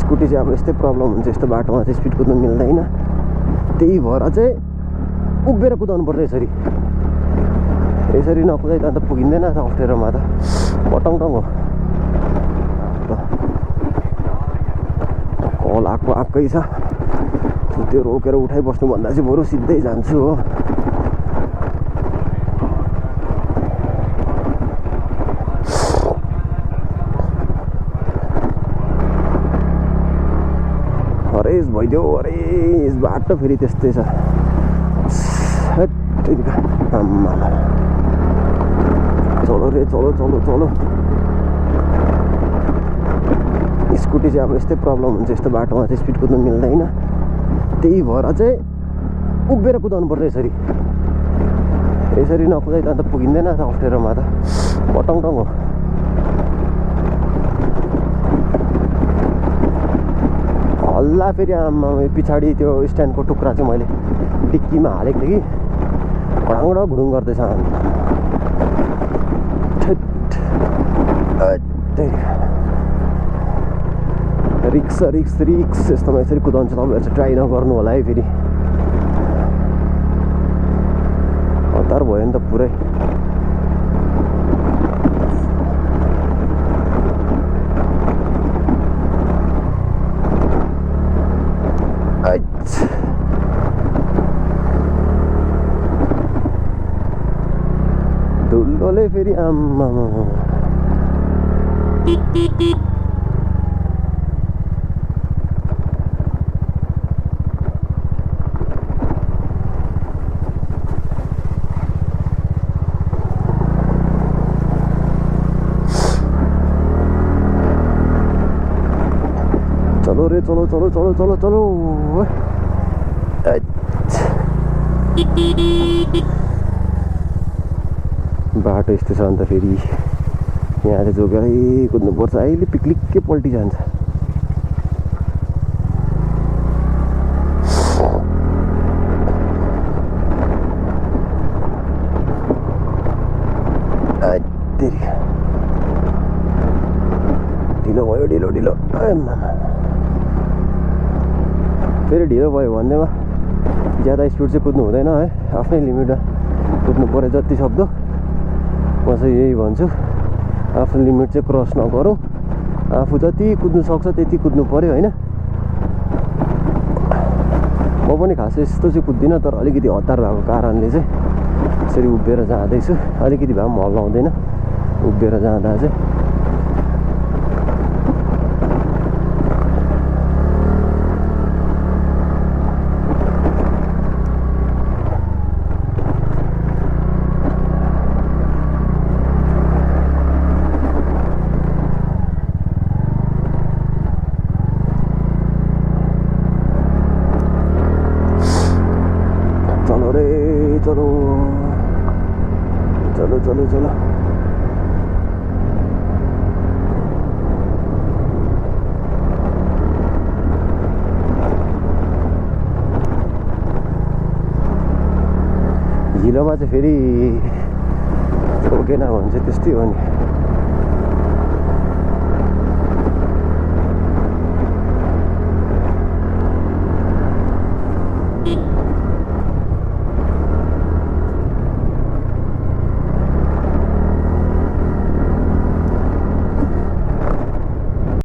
Scooty चाहिँ अब यस्तै प्रब्लम हुन्छ, यस्तो बाटोमा चाहिँ स्पिड कुद्नु मिल्दैन। त्यही भएर चाहिँ उभिएर कुदाउनु पर्छ। यसरी नकुदाइ त अन्त पुगिँदैन त अप्ठ्यारोमा त बटङटङ हो। कल आएकै छ, त्यो रोकेर उठाइबस्नु भन्दा चाहिँ बरु सिधै जान्छु हो। हरेस भइदियो, हरेस बाटो फेरि त्यस्तै छ। आम्मा चलो रे चलो चलो चलो। स्कुटी चाहिँ अब यस्तै प्रब्लम हुन्छ, यस्तो बाटोमा चाहिँ स्पिड कुद्नु मिल्दैन। त्यही भएर चाहिँ उभिएर कुदाउनु पर्छ। यसरी नकुदाइ त अन्त पुगिँदैन त अप्ठ्यारोमा त बटङटङ हो। हल्ला फेरि आम्मा पछाडि त्यो स्ट्यान्डको टुक्रा चाहिँ मैले डिक्कीमा हालेको थिएँ कि घडाङडा घुडुङ गर्दैछ। रिक्स रिक्स रिक्स यस्तोमा यसरी कुदाउँछ। तपाईँहरू चाहिँ ट्राई नगर्नु होला है। फेरि हतार भयो नि त पुरै। धुलोले फेरि आम्मा चलो रे चलो चलो चलो चलो चलो। बाटो यस्तो छ अन्त फेरि यहाँ चाहिँ जोगेरै कुद्नुपर्छ। अहिले पिक्लिक्कै पल्टी जान्छ। ढिलो भयो ढिलो ढिलो। फेरि ढिलो भयो भन्दैमा ज्यादा स्पिड चाहिँ कुद्नु हुँदैन है। आफ्नै लिमिटमा कुद्नु पऱ्यो जति सक्दो। म चाहिँ यही भन्छु, आफ्नो लिमिट चाहिँ क्रस नगरौँ। आफू जति कुद्नु सक्छ त्यति कुद्नु पऱ्यो होइन। म पनि खासै यस्तो चाहिँ कुद्दिनँ, तर अलिकति हतार भएको कारणले चाहिँ यसरी उभिएर जाँदैछु। अलिकति भए पनि हल्लाउँदैन उभिएर जाँदा चाहिँ। चलो चलो चलो चलो। हिलोमा चाहिँ फेरि रोकेन भने चाहिँ त्यस्तै हो नि।